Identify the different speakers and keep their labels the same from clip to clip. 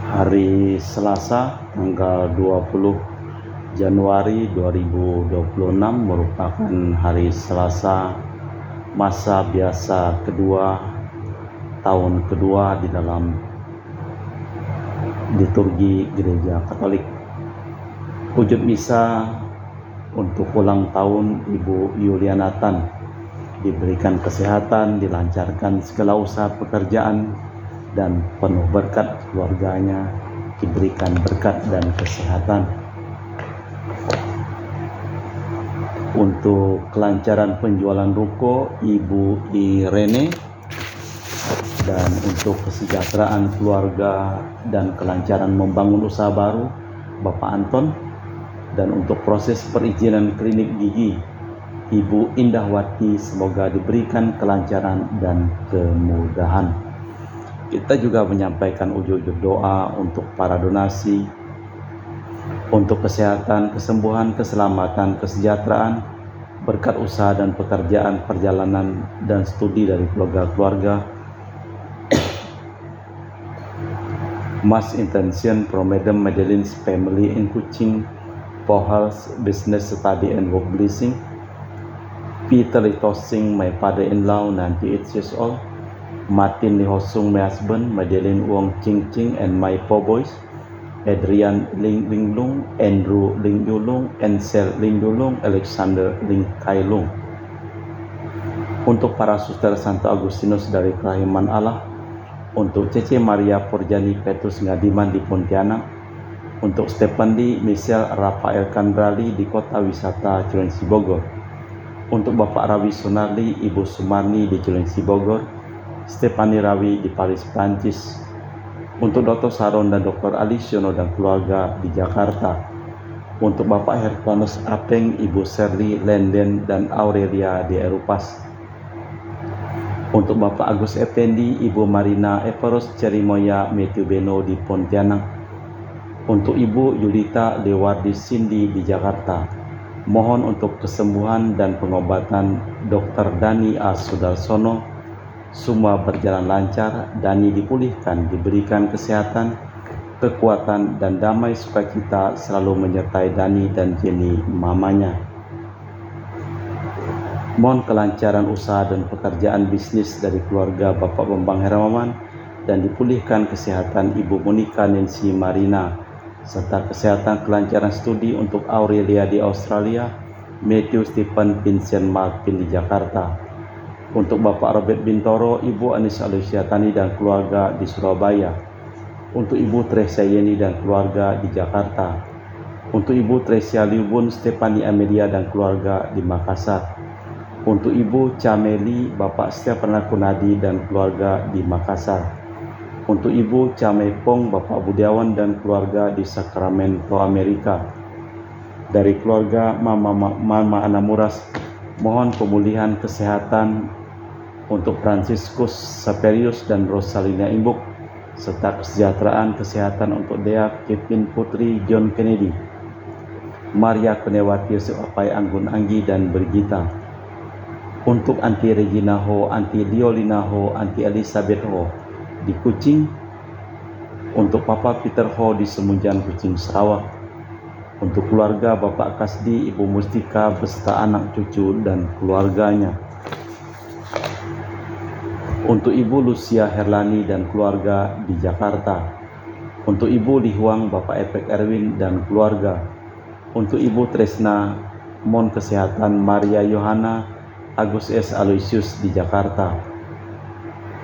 Speaker 1: Hari Selasa tanggal 20 Januari 2026 merupakan hari Selasa masa biasa kedua, tahun kedua di dalam liturgi Gereja Katolik. Wujud misa untuk ulang tahun Ibu Yuliana Tan, diberikan kesehatan, dilancarkan segala usaha pekerjaan, dan penuh berkat keluarganya, diberikan berkat dan kesehatan. Untuk kelancaran penjualan ruko Ibu Irene, dan untuk kesejahteraan keluarga dan kelancaran membangun usaha baru Bapak Anton, dan untuk proses perizinan klinik gigi Ibu Indahwati, semoga diberikan kelancaran dan kemudahan. Kita juga menyampaikan ujug-ujug doa untuk para donasi, untuk kesehatan, kesembuhan, keselamatan, kesejahteraan, berkat usaha dan pekerjaan, perjalanan, dan studi dari keluarga-keluarga. Mass intention from Madam Madeline's family in Kuching for health, business, study, and work blessing. Peter Litosing, my father-in-law, 98 years old. Martin Lee Hosung, my husband. Madeline Wong Ching Ching and my 4 boys. Adrian Ling Linglung, Andrew Ling Yulung, Ansel Ling Yulung, Alexander Ling Kailung. Untuk para suster Santo Agustinus dari Kerahiman Allah, untuk Cece Maria Porjani Petrus Ngadiman di Pontianak, untuk Stephen Lee, Michelle Rafael Kandrali di Kota Wisata Cilengsi Bogor, untuk Bapak Rawi Sunarli, Ibu Sumarni di Cilengsi Bogor, Stefani Rawi di Paris, Prancis, untuk Dr. Saron dan Dr. Alisiono dan keluarga di Jakarta, untuk Bapak Hermanus Apeng, Ibu Serli Lenden dan Aurelia di Erupas, untuk Bapak Agus Effendi, Ibu Marina Everos Cerimoya Matthew Beno di Pontianak, untuk Ibu Yulita Dewardi Cindy di Jakarta. Mohon untuk kesembuhan dan pengobatan Dr. Dani A. Sudarsono, semua berjalan lancar, Dani dipulihkan, diberikan kesehatan, kekuatan, dan damai sukacita selalu menyertai Dani dan Jenny mamanya. Mohon kelancaran usaha dan pekerjaan bisnis dari keluarga Bapak Bambang Hermawan, dan dipulihkan kesehatan Ibu Monica Nancy Marina, serta kesehatan kelancaran studi untuk Aurelia di Australia, Matthew Stephen Vincent Martin di Jakarta. Untuk Bapak Robert Bintoro, Ibu Anis Alusiatani dan keluarga di Surabaya. Untuk Ibu Tresia Yeni dan keluarga di Jakarta. Untuk Ibu Tresia Liubun Stefani Amelia dan keluarga di Makassar. Untuk Ibu Cameli, Bapak Stefan Kunadi dan keluarga di Makassar. Untuk Ibu Camepong, Bapak Budiawan dan keluarga di Sacramento, Amerika. Dari keluarga Mama Anamuras, mohon pemulihan kesehatan untuk Franciscus Saperius dan Rosalina Imbuk, serta kesejahteraan kesehatan untuk Dea Kevin Putri John Kennedy, Maria Kunewati Yosef Apai Anggun Anggi dan Brigita. Untuk Anti Regina Ho, Anti Liolina Ho, Anti Elizabeth Ho di Kuching. Untuk Papa Peter Ho di Semunjan Kuching Sarawak. Untuk keluarga Bapak Kasdi, Ibu Mustika beserta anak cucu dan keluarganya. Untuk Ibu Lucia Herlani dan keluarga di Jakarta. Untuk Ibu Lihuang, Bapak Epek Erwin dan keluarga. Untuk Ibu Tresna, mohon kesehatan Maria Yohana Agus S. Aloysius di Jakarta.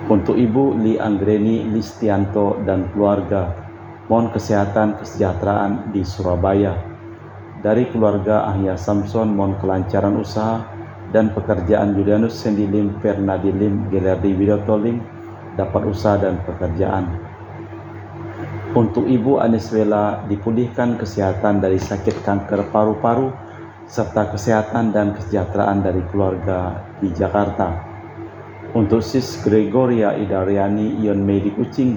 Speaker 1: Untuk Ibu Li Anggreni Listianto dan keluarga, mohon kesehatan kesejahteraan di Surabaya. Dari keluarga Ahya Samson, mohon kelancaran usaha dan pekerjaan Julianus Sendilim, Fernadilim, Gelerdi Widotolim, dapat usaha dan pekerjaan. Untuk Ibu Aniswela, dipulihkan kesehatan dari sakit kanker paru-paru, serta kesehatan dan kesejahteraan dari keluarga di Jakarta. Untuk Sis Gregoria Idariani Ion Mei di Kuching,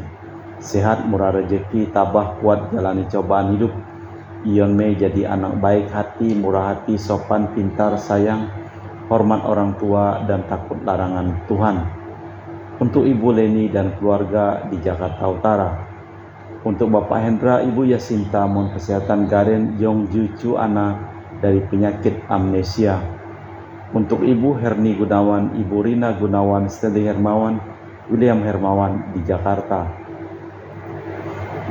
Speaker 1: sehat, murah rezeki, tabah, kuat jalani cobaan hidup. Ion Mei jadi anak baik hati, murah hati, sopan, pintar, sayang, hormat orang tua, dan takut larangan Tuhan. Untuk Ibu Leni dan keluarga di Jakarta Utara. Untuk Bapak Hendra, Ibu Yasinta, mohon kesehatan Garen Yong Jucu Ana dari penyakit amnesia. Untuk Ibu Herni Gunawan, Ibu Rina Gunawan, Stanley Hermawan, William Hermawan di Jakarta.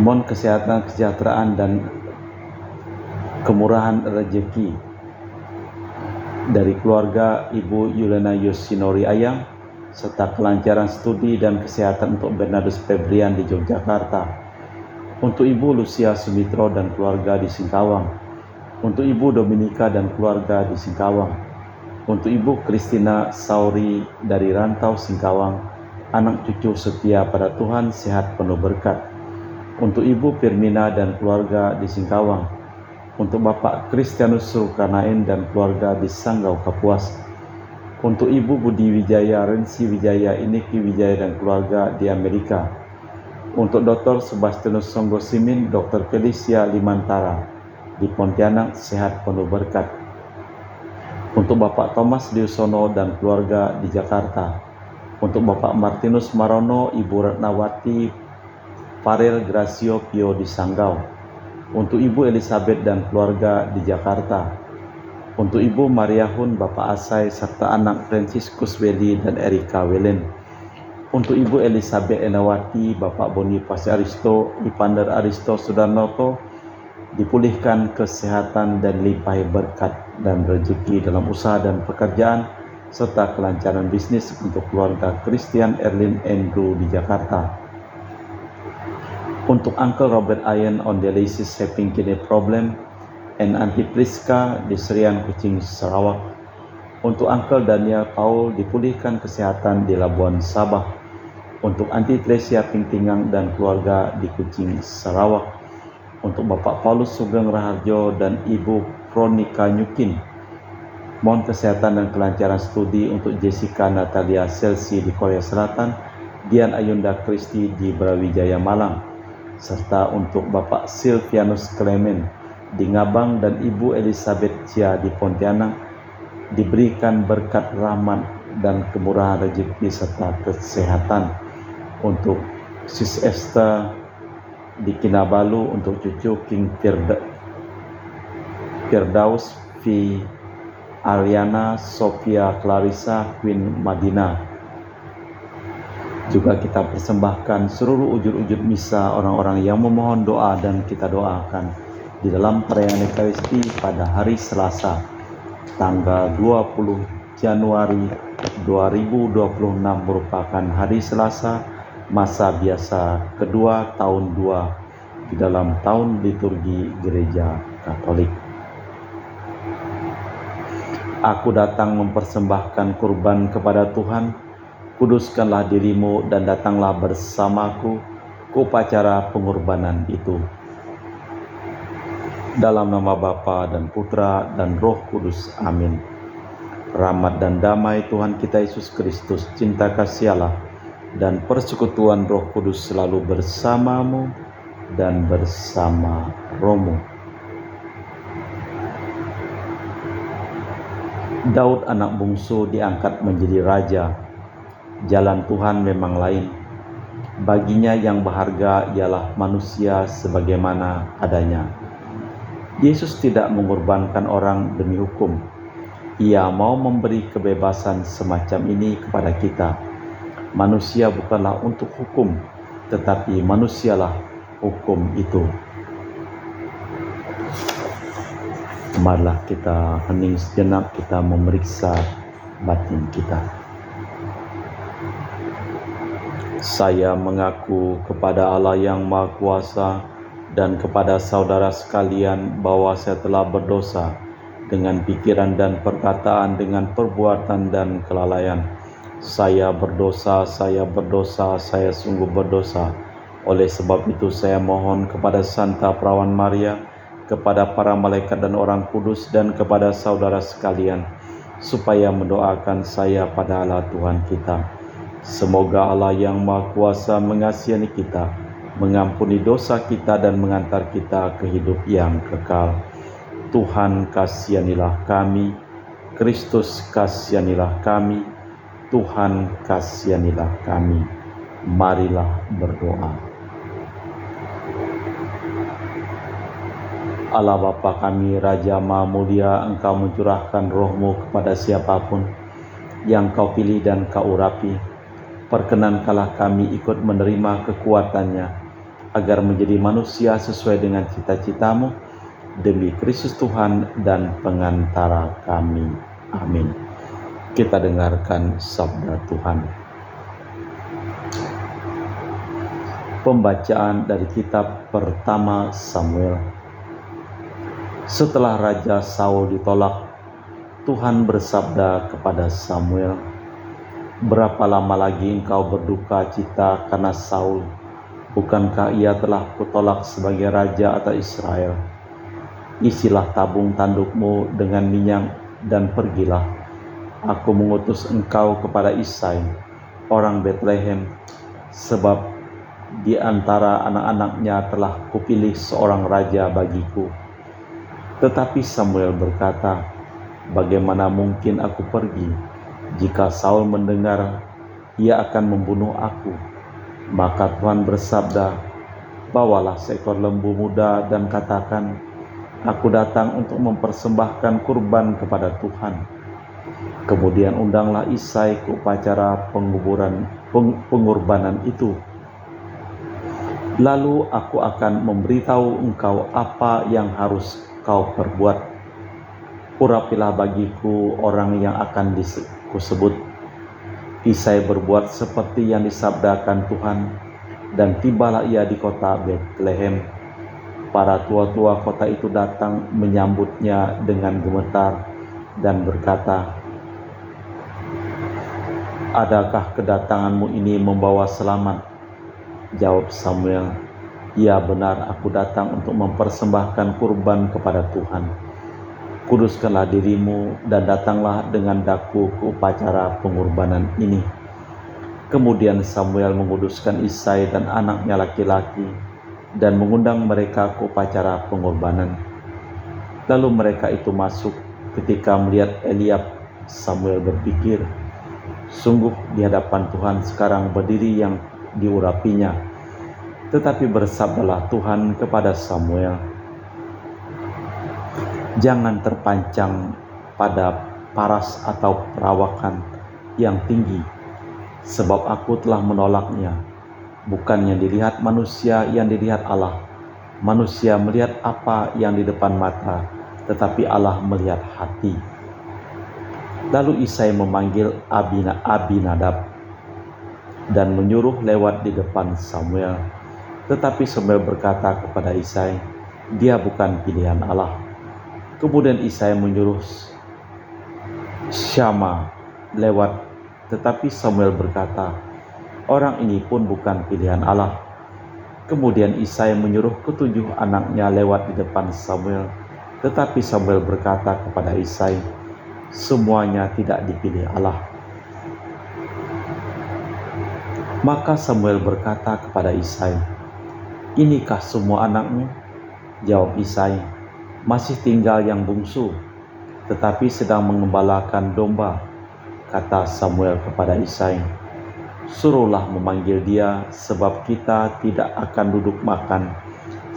Speaker 1: Mohon kesehatan, kesejahteraan, dan kemurahan rezeki dari keluarga Ibu Yulena Yosinori Ayang, serta kelancaran studi dan kesehatan untuk Bernardus Febrian di Yogyakarta. Untuk Ibu Lucia Sumitro dan keluarga di Singkawang. Untuk Ibu Dominika dan keluarga di Singkawang. Untuk Ibu Kristina Sauri dari Rantau Singkawang, anak cucu setia pada Tuhan, sehat penuh berkat. Untuk Ibu Firmina dan keluarga di Singkawang. Untuk Bapak Kristianus Sulkarnain dan keluarga di Sanggau Kapuas. Untuk Ibu Budi Wijaya, Rensi Wijaya, Iniki Wijaya dan keluarga di Amerika. Untuk Dr. Sebastianus Songgo Simin, Dr. Felicia Limantara di Pontianak, sehat penuh berkat. Untuk Bapak Thomas Diusono dan keluarga di Jakarta. Untuk Bapak Martinus Marono, Ibu Ratnawati Farel Gracio Pio di Sanggau. Untuk Ibu Elizabeth dan keluarga di Jakarta. Untuk Ibu Maria Hun, Bapak Asai, serta anak Franciscus Welly dan Erika Welen. Untuk Ibu Elizabeth Enawati, Bapak Boniface Aristo, Ipander Aristo Sudarnoto, dipulihkan kesehatan dan limpahi berkat dan rezeki dalam usaha dan pekerjaan, serta kelancaran bisnis untuk keluarga Christian Erlin Andrew di Jakarta. Untuk Uncle Robert Ian on dialysis having kidney problem, and Auntie Priska di Serian Kucing, Sarawak. Untuk Uncle Daniel Paul dipulihkan kesehatan di Labuan Sabah. Untuk Auntie Tresia Pingtingang dan keluarga di Kucing, Sarawak. Untuk Bapak Paulus Sugeng Raharjo dan Ibu Veronica Nyukin, mohon kesehatan dan kelancaran studi untuk Jessica Natalia Selsi di Korea Selatan, Dian Ayunda Kristi di Brawijaya Malang, serta untuk Bapak Silvianus Clement di Ngabang dan Ibu Elizabeth Chia di Pontianak, diberikan berkat rahmat dan kemurahan rezeki serta kesehatan. Untuk Sis Esther di Kinabalu, untuk cucu King Firdaus V. Ariana Sofia Clarissa Queen Madina. Juga kita persembahkan seluruh ujur-ujur misa orang-orang yang memohon doa dan kita doakan di dalam perayaan Ekaristi pada hari Selasa, tanggal 20 Januari 2026 merupakan hari Selasa masa biasa kedua tahun 2 di dalam tahun liturgi Gereja Katolik. Aku datang mempersembahkan kurban kepada Tuhan, kuduskanlah dirimu dan datanglah bersamaku ke upacara pengorbanan itu. Dalam nama Bapa dan Putra dan Roh Kudus. Amin. Rahmat dan damai Tuhan kita Yesus Kristus, cinta kasih Allah, dan persekutuan Roh Kudus selalu bersamamu dan bersama rohmu. Daud anak bungsu diangkat menjadi raja. Jalan Tuhan memang lain. Baginya yang berharga ialah manusia sebagaimana adanya. Yesus tidak mengorbankan orang demi hukum. Ia mau memberi kebebasan semacam ini kepada kita. Manusia bukanlah untuk hukum, tetapi manusialah hukum itu. Marilah kita hening sejenak, kita memeriksa batin kita. Saya mengaku kepada Allah yang Maha Kuasa dan kepada saudara sekalian bahwa saya telah berdosa dengan pikiran dan perkataan, dengan perbuatan dan kelalaian. Saya berdosa, saya sungguh berdosa. Oleh sebab itu saya mohon kepada Santa Perawan Maria, kepada para malaikat dan orang kudus, dan kepada saudara sekalian, supaya mendoakan saya pada Allah Tuhan kita. Semoga Allah yang Maha Kuasa mengasihani kita, mengampuni dosa kita, dan mengantar kita ke hidup yang kekal. Tuhan kasihanilah kami, Kristus kasihanilah kami, Tuhan kasihanilah kami. Marilah berdoa. Allah Bapa kami, Raja Maha Mulia, Engkau mencurahkan roh-Mu kepada siapapun yang Kau pilih dan Kau urapi. Perkenankanlah kami ikut menerima kekuatannya, agar menjadi manusia sesuai dengan cita-cita-Mu, demi Kristus Tuhan dan pengantara kami. Amin. Kita dengarkan sabda Tuhan. Pembacaan dari kitab pertama Samuel. Setelah Raja Saul ditolak, Tuhan bersabda kepada Samuel, "Berapa lama lagi engkau berduka cita karena Saul? Bukankah ia telah kutolak sebagai raja atas Israel? Isilah tabung tandukmu dengan minyak dan pergilah. Aku mengutus engkau kepada Isai, orang Betlehem, sebab di antara anak-anaknya telah kupilih seorang raja bagiku." Tetapi Samuel berkata, "Bagaimana mungkin aku pergi? Jika Saul mendengar, ia akan membunuh aku." Maka Tuhan bersabda, "Bawalah seekor lembu muda dan katakan, Aku datang untuk mempersembahkan kurban kepada Tuhan." Kemudian undanglah Isai ke upacara pengorbanan itu. Lalu aku akan memberitahu engkau apa yang harus kau perbuat. Urapilah bagiku orang yang akan kusebut." Isai berbuat seperti yang disabdakan Tuhan, dan tibalah ia di kota Betlehem. Para tua-tua kota itu datang menyambutnya dengan gemetar dan berkata, "Adakah kedatanganmu ini membawa selamat?" Jawab Samuel, "Ya benar, aku datang untuk mempersembahkan kurban kepada Tuhan. Kuduskanlah dirimu dan datanglah dengan daku ke upacara pengorbanan ini." Kemudian Samuel menguduskan Isai dan anaknya laki-laki dan mengundang mereka ke upacara pengorbanan. Lalu mereka itu masuk. Ketika melihat Eliab, Samuel berpikir, "Sungguh di hadapan Tuhan sekarang berdiri yang diurapinya." Tetapi bersabdalah Tuhan kepada Samuel, "Jangan terpancang pada paras atau perawakan yang tinggi, sebab aku telah menolaknya. Bukan yang dilihat manusia, yang dilihat Allah. Manusia melihat apa yang di depan mata, tetapi Allah melihat hati." Lalu Isai memanggil Abinadab dan menyuruh lewat di depan Samuel. Tetapi Samuel berkata kepada Isai, "Dia bukan pilihan Allah." Kemudian Isai menyuruh Syama lewat, tetapi Samuel berkata, "Orang ini pun bukan pilihan Allah." Kemudian Isai menyuruh ketujuh anaknya lewat di depan Samuel, tetapi Samuel berkata kepada Isai, "Semuanya tidak dipilih Allah." Maka Samuel berkata kepada Isai, "Inikah semua anakmu?" Jawab Isai, "Masih tinggal yang bungsu, tetapi sedang mengembalakan domba." Kata Samuel kepada Isai, "Suruhlah memanggil dia, sebab kita tidak akan duduk makan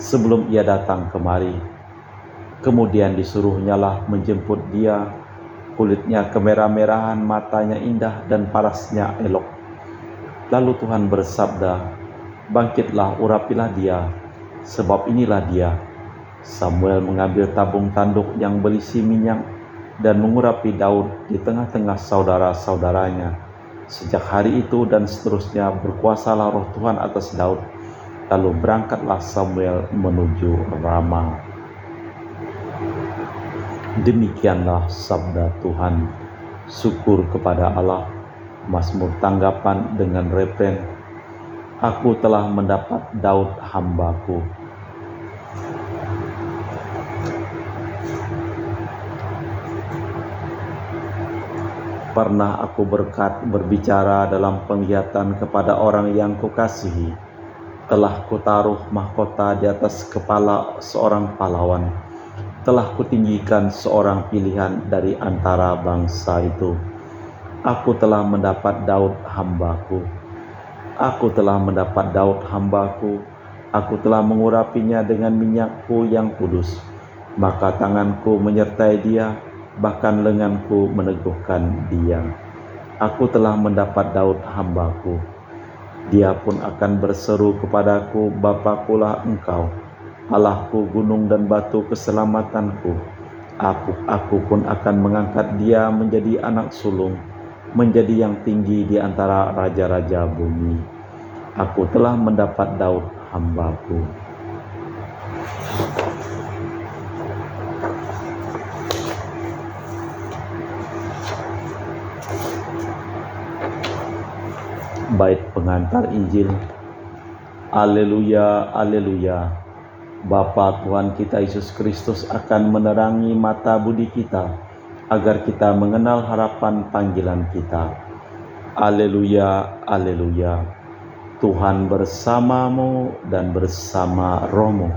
Speaker 1: sebelum ia datang kemari." Kemudian disuruhnyalah menjemput dia. Kulitnya kemerah-merahan, matanya indah, dan parasnya elok. Lalu Tuhan bersabda, "Bangkitlah, urapilah dia, sebab inilah dia." Samuel mengambil tabung tanduk yang berisi minyak dan mengurapi Daud di tengah-tengah saudara-saudaranya. Sejak hari itu dan seterusnya berkuasalah roh Tuhan atas Daud. Lalu berangkatlah Samuel menuju Rama. Demikianlah sabda Tuhan. Syukur kepada Allah. Mazmur tanggapan dengan refren, "Aku telah mendapat Daud hambaku." Pernah aku berbicara dalam penglihatan kepada orang yang kukasihi. Telah kutaruh mahkota di atas kepala seorang pahlawan. Telah kutinggikan seorang pilihan dari antara bangsa itu. Aku telah mendapat Daud hambaku. Aku telah mendapat Daud hambaku. Aku telah mengurapinya dengan minyakku yang kudus. Maka tanganku menyertai dia, bahkan lenganku meneguhkan dia. Aku telah mendapat Daud hambaku. Dia pun akan berseru kepadaku, Bapakulah engkau, Allahku, gunung dan batu keselamatanku. Aku pun akan mengangkat dia menjadi anak sulung, menjadi yang tinggi di antara raja-raja bumi. Aku telah mendapat Daud hambaku. Bait pengantar Injil. Haleluya, haleluya. Bapa Tuhan kita Yesus Kristus akan menerangi mata budi kita, agar kita mengenal harapan panggilan kita. Haleluya, haleluya. Tuhan bersamamu dan bersama rohmu.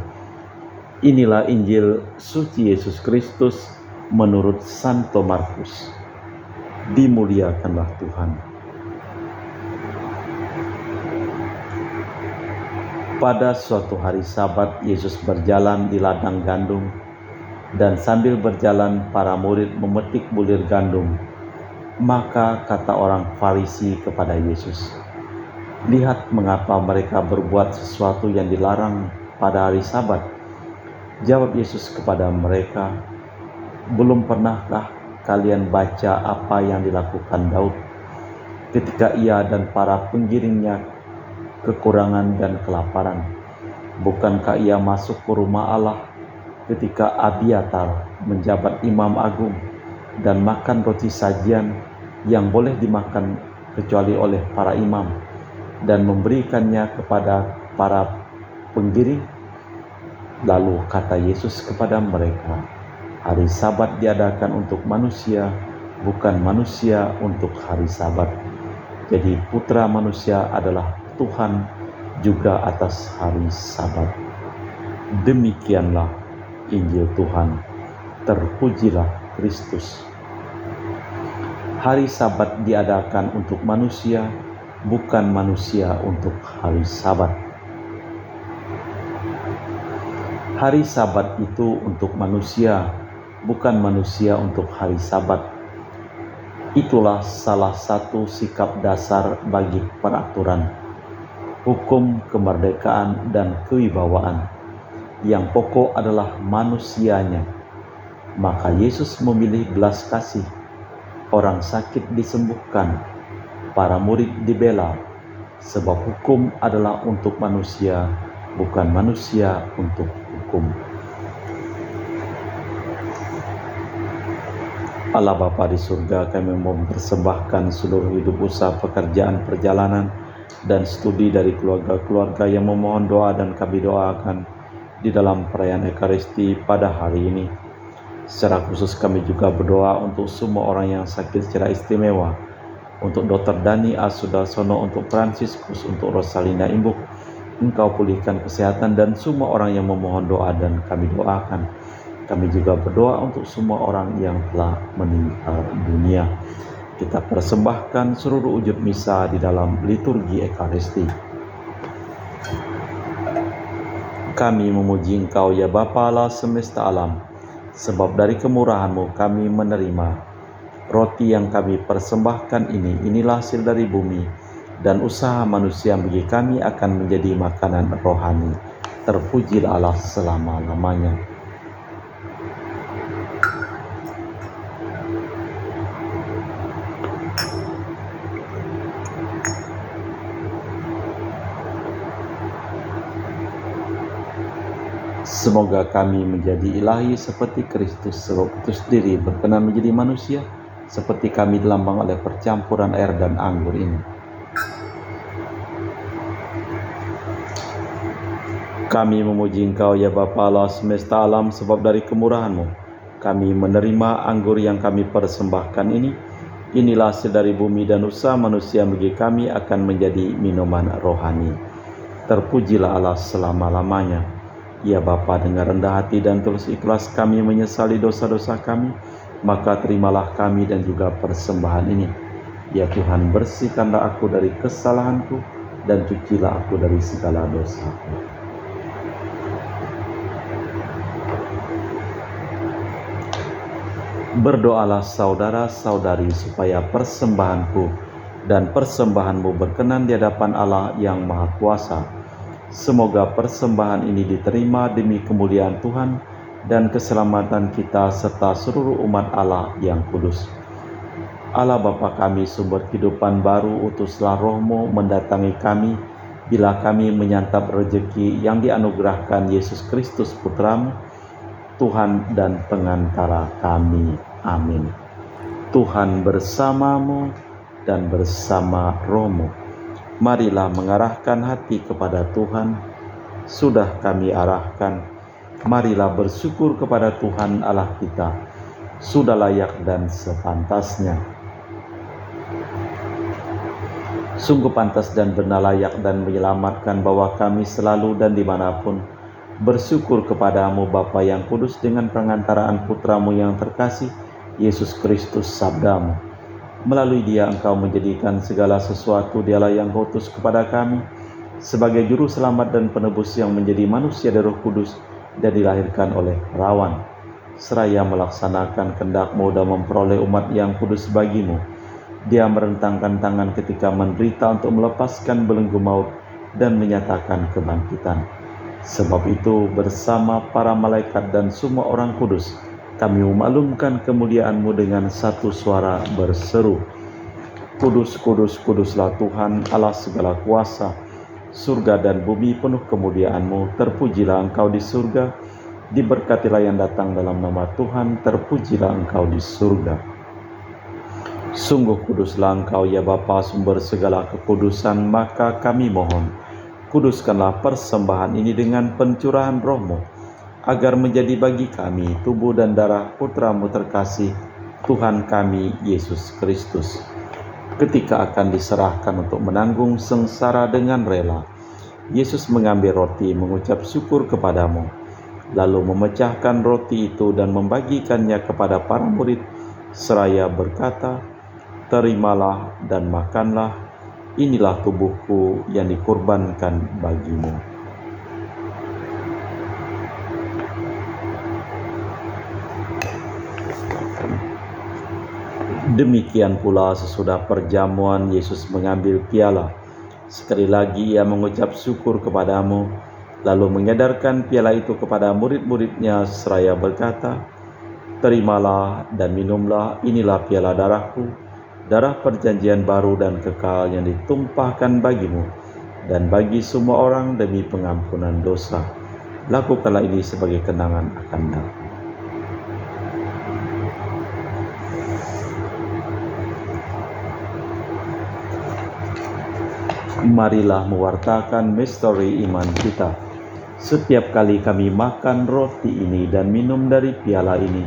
Speaker 1: Inilah Injil suci Yesus Kristus menurut Santo Markus. Dimuliakanlah Tuhan. Pada suatu hari Sabat, Yesus berjalan di ladang gandum, dan sambil berjalan para murid memetik bulir gandum. Maka kata orang Farisi kepada Yesus, "Lihat mengapa mereka berbuat sesuatu yang dilarang pada hari Sabat." Jawab Yesus kepada mereka, "Belum pernahkah kalian baca apa yang dilakukan Daud ketika ia dan para penggiringnya kekurangan dan kelaparan? Bukankah ia masuk ke rumah Allah ketika Abiatar menjabat imam agung dan makan roti sajian yang boleh dimakan kecuali oleh para imam, dan memberikannya kepada para penggiring?" Lalu kata Yesus kepada mereka, "Hari Sabat diadakan untuk manusia, bukan manusia untuk hari Sabat. Jadi Putra Manusia adalah Tuhan juga atas hari Sabat." Demikianlah Injil Tuhan. Terpujilah Kristus. Hari Sabat diadakan untuk manusia, bukan manusia untuk hari Sabat. Hari Sabat itu untuk manusia, bukan manusia untuk hari Sabat. Itulah salah satu sikap dasar bagi peraturan, hukum, kemerdekaan, dan kewibawaan. Yang pokok adalah manusianya. Maka Yesus memilih belas kasih. Orang sakit disembuhkan, para murid dibela, sebab hukum adalah untuk manusia, bukan manusia untuk hukum. Allah Bapa di surga, kami mau mempersembahkan seluruh hidup, usaha, pekerjaan, perjalanan, dan studi dari keluarga-keluarga yang memohon doa, dan kami doakan di dalam perayaan Ekaristi pada hari ini. Secara khusus kami juga berdoa untuk semua orang yang sakit secara istimewa, untuk Dr. Dani Asudarsono, untuk Fransiskus, untuk Rosalina Imbuk. Engkau pulihkan kesehatan dan semua orang yang memohon doa, dan kami doakan. Kami juga berdoa untuk semua orang yang telah meninggal dunia. Kita persembahkan seluruh wujud misa di dalam liturgi Ekaristi. Kami memuji Engkau ya Bapa Allah semesta alam, sebab dari kemurahan-Mu kami menerima roti yang kami persembahkan ini. Inilah hasil dari bumi, dan usaha manusia bagi kami akan menjadi makanan rohani. Terpujilah Allah selama-lamanya. Semoga kami menjadi ilahi seperti Kristus, sebab itu sendiri berkenan menjadi manusia, seperti kami dilambang oleh percampuran air dan anggur ini. Kami memuji Engkau ya Bapa Allah semesta alam, sebab dari kemurahan-Mu kami menerima anggur yang kami persembahkan ini. Inilah hasil dari bumi, dan usaha manusia bagi kami akan menjadi minuman rohani. Terpujilah Allah selama-lamanya. Ya Bapa, dengan rendah hati dan tulus ikhlas kami menyesali dosa-dosa kami, maka terimalah kami dan juga persembahan ini. Ya Tuhan, bersihkanlah aku dari kesalahanku, dan cucilah aku dari segala dosaku. Berdoalah saudara-saudari supaya persembahanku dan persembahanmu berkenan di hadapan Allah yang Maha Kuasa. Semoga persembahan ini diterima demi kemuliaan Tuhan dan keselamatan kita serta seluruh umat Allah yang kudus. Allah Bapa kami, sumber kehidupan baru, utuslah Roh-Mu mendatangi kami bila kami menyantap rejeki yang dianugerahkan Yesus Kristus Putra-Mu, Tuhan dan pengantara kami. Amin. Tuhan bersamamu dan bersama Roh-Mu. Marilah mengarahkan hati kepada Tuhan. Sudah kami arahkan, marilah bersyukur kepada Tuhan Allah kita. Sudah layak dan sepantasnya. Sungguh pantas dan benar, layak dan menyelamatkan bahwa kami selalu dan dimanapun bersyukur kepadamu Bapa yang kudus dengan pengantaraan Putramu yang terkasih, Yesus Kristus Sabdamu. Melalui Dia Engkau menjadikan segala sesuatu. Dialah yang utus kepada kami sebagai juru selamat dan penebus yang menjadi manusia dari Roh Kudus dan dilahirkan oleh perawan. Seraya melaksanakan kehendak-Mu dan memperoleh umat yang kudus bagimu, Dia merentangkan tangan ketika menderita untuk melepaskan belenggu maut dan menyatakan kebangkitan. Sebab itu bersama para malaikat dan semua orang kudus, kami memaklumkan kemuliaan-Mu dengan satu suara berseru, Kudus, kudus, kuduslah Tuhan Allah segala kuasa. Surga dan bumi penuh kemuliaan-Mu. Terpujilah Engkau di surga, diberkatilah yang datang dalam nama Tuhan. Terpujilah Engkau di surga. Sungguh kuduslah Engkau ya Bapa, sumber segala kekudusan. Maka kami mohon, kuduskanlah persembahan ini dengan pencurahan Roh-Mu, agar menjadi bagi kami tubuh dan darah Putra-Mu terkasih, Tuhan kami Yesus Kristus. Ketika akan diserahkan untuk menanggung sengsara dengan rela, Yesus mengambil roti, mengucap syukur kepadamu, lalu memecahkan roti itu dan membagikannya kepada para murid, seraya berkata, Terimalah dan makanlah, inilah tubuhku yang dikorbankan bagimu. Demikian pula sesudah perjamuan, Yesus mengambil piala. Sekali lagi Ia mengucap syukur kepadamu, lalu menyadarkan piala itu kepada murid-murid-Nya seraya berkata, Terimalah dan minumlah, inilah piala darahku, darah perjanjian baru dan kekal yang ditumpahkan bagimu dan bagi semua orang demi pengampunan dosa. Lakukanlah ini sebagai kenangan akan aku. Marilah mewartakan misteri iman kita. Setiap kali kami makan roti ini dan minum dari piala ini,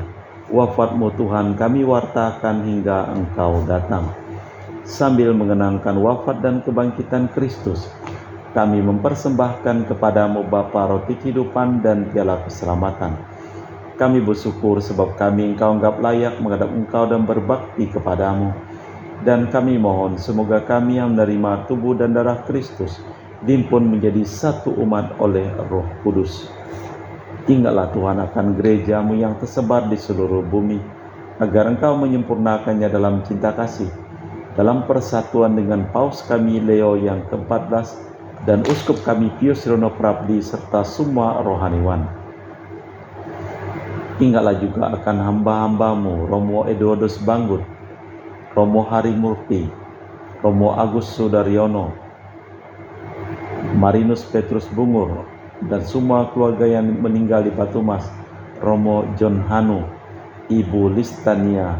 Speaker 1: wafat-Mu Tuhan kami wartakan hingga Engkau datang. Sambil mengenangkan wafat dan kebangkitan Kristus, kami mempersembahkan kepadamu Bapa roti kehidupan dan piala keselamatan. Kami bersyukur sebab kami Engkau anggap layak menghadap Engkau dan berbakti kepadamu. Dan kami mohon semoga kami yang menerima tubuh dan darah Kristus dihimpun menjadi satu umat oleh Roh Kudus. Ingatlah Tuhan akan gereja-Mu yang tersebar di seluruh bumi, agar Engkau menyempurnakannya dalam cinta kasih, dalam persatuan dengan Paus kami Leo yang ke-14 dan Uskup kami Pius Rono Prabdi serta semua rohaniwan. Ingatlah juga akan hamba-hamba-Mu Romo Eduardus Banggut, Romo Harimurti, Romo Agus Sudaryono, Marinus Petrus Bungur, dan semua keluarga yang meninggal di Batumas, Romo John Hanu, Ibu Listania,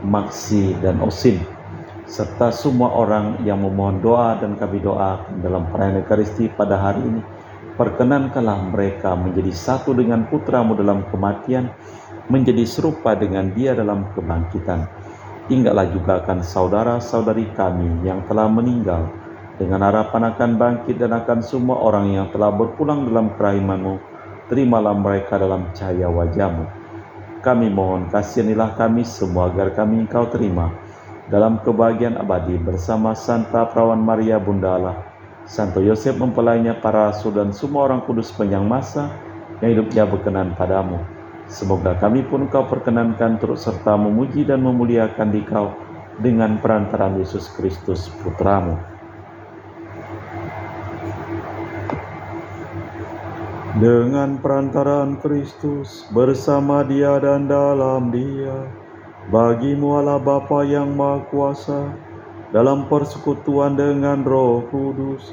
Speaker 1: Maksi, dan Osin, serta semua orang yang memohon doa dan kami doa dalam perayaan Ekaristi pada hari ini. Perkenankanlah mereka menjadi satu dengan Putra-Mu dalam kematian, menjadi serupa dengan Dia dalam kebangkitan. Ingatlah juga akan saudara-saudari kami yang telah meninggal, dengan harapan akan bangkit, dan akan semua orang yang telah berpulang dalam kerahiman-Mu. Terimalah mereka dalam cahaya wajah-Mu. Kami mohon kasihanilah kami semua agar kami Engkau terima dalam kebahagiaan abadi bersama Santa Perawan Maria Bunda Allah, Santo Yosef mempelainya, para rasul dan semua orang kudus sepanjang masa yang hidupnya berkenan padamu, Semoga kami pun Engkau perkenankan turut serta memuji dan memuliakan Dikau dengan perantaraan Yesus Kristus Putra-Mu. Dengan perantaraan Kristus, bersama Dia dan dalam Dia, bagi-Mu Allah Bapa yang Maha Kuasa, dalam persekutuan dengan Roh Kudus,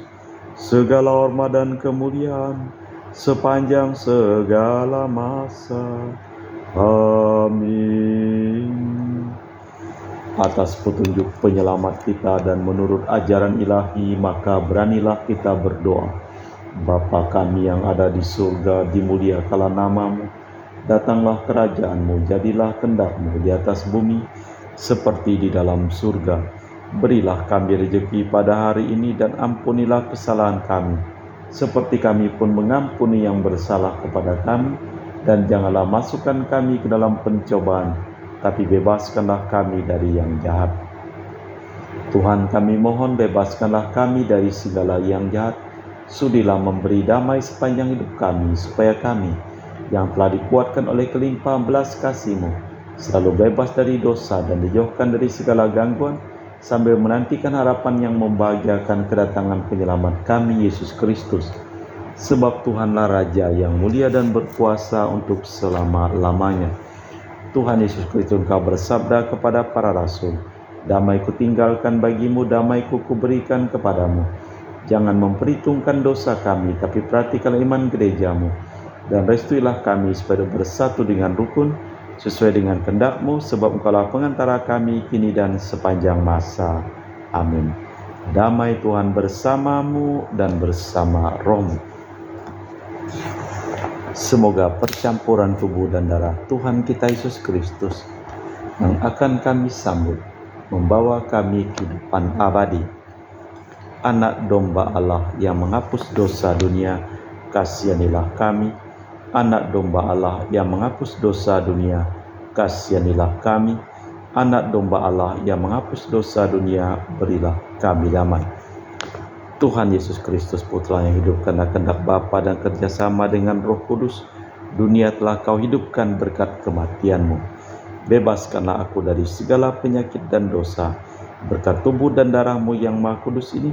Speaker 1: segala hormat dan kemuliaan sepanjang segala masa. Amin. Atas petunjuk penyelamat kita dan menurut ajaran ilahi, maka beranilah kita berdoa. Bapa kami yang ada di surga, dimuliakanlah nama-Mu, datanglah kerajaan-Mu, jadilah kehendak-Mu di atas bumi seperti di dalam surga. Berilah kami rezeki pada hari ini dan ampunilah kesalahan kami, seperti kami pun mengampuni yang bersalah kepada kami, dan janganlah masukkan kami ke dalam pencobaan, tapi bebaskanlah kami dari yang jahat. Tuhan, kami mohon bebaskanlah kami dari segala yang jahat. Sudilah memberi damai sepanjang hidup kami, supaya kami yang telah dikuatkan oleh kelimpahan belas kasih-Mu selalu bebas dari dosa dan dijauhkan dari segala gangguan, sambil menantikan harapan yang membahagiakan kedatangan penyelamat kami, Yesus Kristus. Sebab Tuhanlah Raja yang mulia dan berkuasa untuk selama-lamanya. Tuhan Yesus Kristus, Engkau bersabda kepada para rasul, "Damai kutinggalkan bagimu, damai kuberikan kepadamu. Jangan memperhitungkan dosa kami, tapi perhatikanlah iman gereja-Mu, dan restuilah kami supaya bersatu dengan rukun, sesuai dengan kehendak-Mu, sebab Engkaulah pengantara kami kini dan sepanjang masa. Amin." Damai Tuhan bersamamu dan bersama rohmu. Semoga percampuran tubuh dan darah Tuhan kita Yesus Kristus yang akan kami sambut membawa kami kehidupan abadi. Anak domba Allah yang menghapus dosa dunia, kasihanilah kami. Anak domba Allah yang menghapus dosa dunia, kasihanilah kami. Anak domba Allah yang menghapus dosa dunia, berilah kami damai. Tuhan Yesus Kristus, Putra yang hidup karena kehendak Bapa dan kerjasama dengan Roh Kudus, dunia telah Kau hidupkan berkat kematian-Mu. Bebaskanlah aku dari segala penyakit dan dosa. Berkat tubuh dan darah-Mu yang Maha Kudus ini,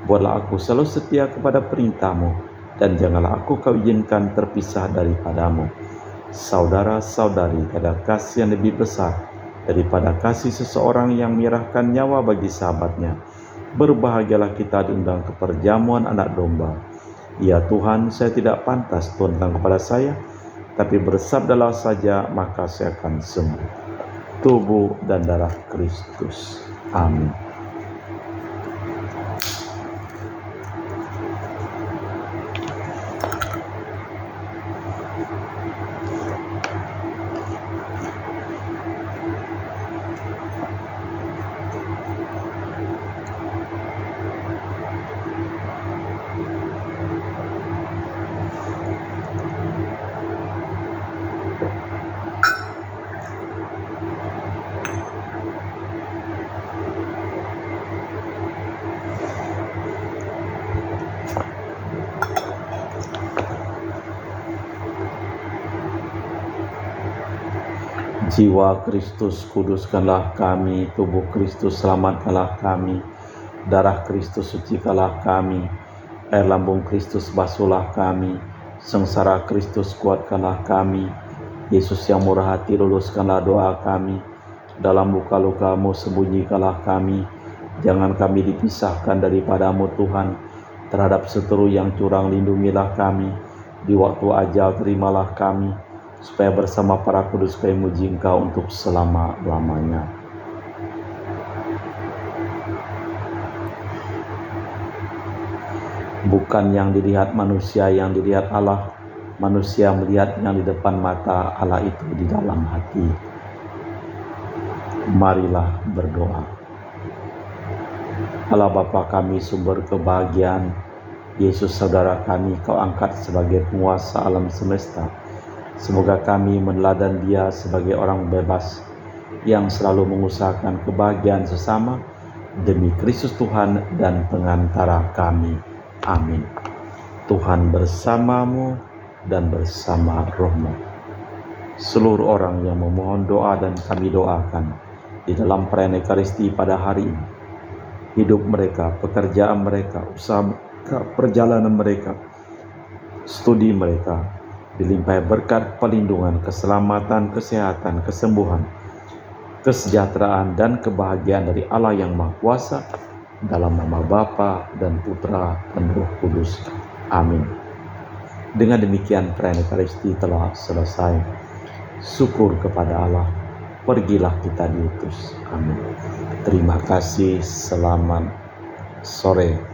Speaker 1: buatlah aku selalu setia kepada perintah-Mu, dan janganlah aku Kau izinkan terpisah daripada-Mu. Saudara-saudari, ada kasih yang lebih besar daripada kasih seseorang yang menyerahkan nyawa bagi sahabatnya. Berbahagialah kita diundang ke perjamuan anak domba. Ya Tuhan, saya tidak pantas Tuhan datang kepada saya, tapi bersabdalah saja, maka saya akan sembuh. Tubuh dan darah Kristus. Amin. Jiwa Kristus, kuduskanlah kami. Tubuh Kristus, selamatkanlah kami. Darah Kristus, sucikanlah kami. Air lambung Kristus, basuhlah kami. Sengsara Kristus, kuatkanlah kami. Yesus yang murah hati, luluskanlah doa kami. Dalam luka-luka-Mu, sembunyikanlah kami. Jangan kami dipisahkan daripada-Mu, Tuhan. Terhadap seteru yang curang, lindungilah kami. Di waktu ajal, terimalah kami, supaya bersama para kudus kami muji Engkau untuk selama-lamanya. Bukan yang dilihat manusia yang dilihat Allah, manusia melihat yang di depan mata, Allah itu di dalam hati. Marilah berdoa. Allah Bapa kami, sumber kebahagiaan, Yesus saudara kami Kau angkat sebagai penguasa alam semesta. Semoga kami meneladan Dia sebagai orang bebas yang selalu mengusahakan kebahagiaan sesama demi Kristus Tuhan dan pengantara kami. Amin. Tuhan bersamamu dan bersama rohmu. seluruh orang yang memohon doa dan kami doakan di dalam perayaan Ekaristi pada hari ini. Hidup mereka, pekerjaan mereka, usaha mereka, perjalanan mereka, studi mereka, dilimpahi berkat perlindungan, keselamatan, kesehatan, kesembuhan, kesejahteraan, dan kebahagiaan dari Allah yang Maha Kuasa, dalam nama Bapa dan Putra dan Roh Kudus. Amin. Dengan demikian perayaan Ekaristi telah selesai. Syukur kepada Allah. Pergilah kita diutus. Amin. Terima kasih. Selamat sore.